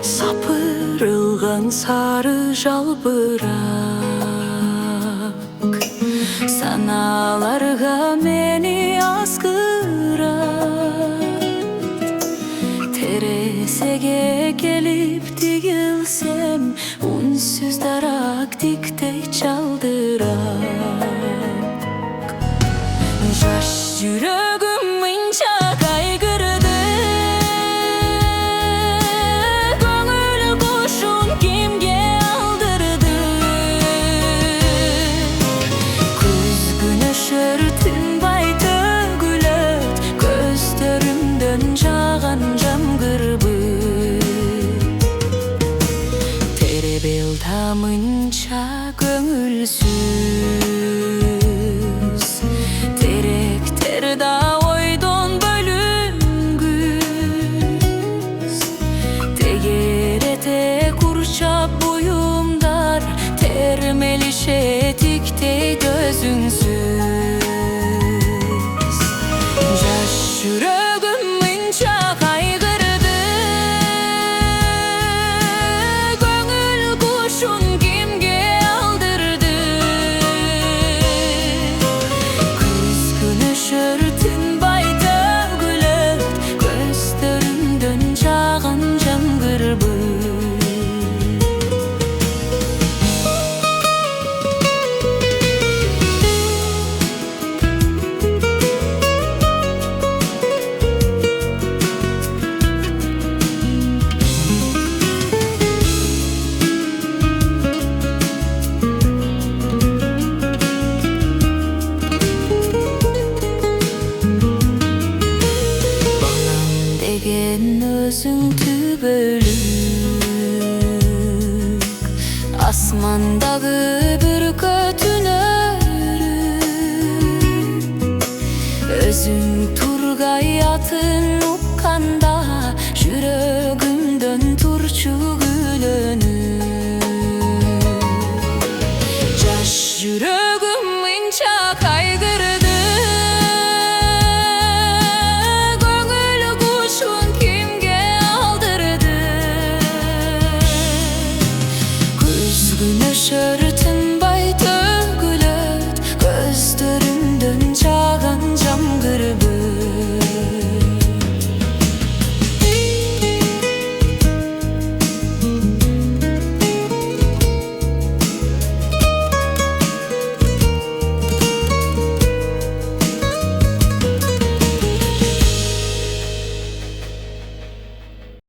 Sapırılgan sarı жалбырак sanalarga meni askırat. Teresege gelip tigilsem unsuz darak diktey çaldırak. Жаш жүрөгүм мынча кайгырды, көңүл кушун кимге алдырды. Күз күнөшөр тынбай төгүлөт, көздөрүмдөн жааган жамгырбыт. Теребел тамынча көңүлсүз, da oydon bölüngüz. Tegerete kurçap buyumdar, termelişe diktey gözünsüz. Жаш жүрөгүм мынча кайгырды, көңүл кушун кимге алдырды. Күз күнөшөр тынбай төгүлөт, көздөрүмдөн жааган жамгырбыт. Özün tübölük, asmandağı bürkötün örük. Özün turgay atın ukkanda, жүрөгүмдөн турчу гүлөнүп. Жаш жүрөгүм мынча кайгырды, güneşör tınbay tөгүлөт, көздөрүм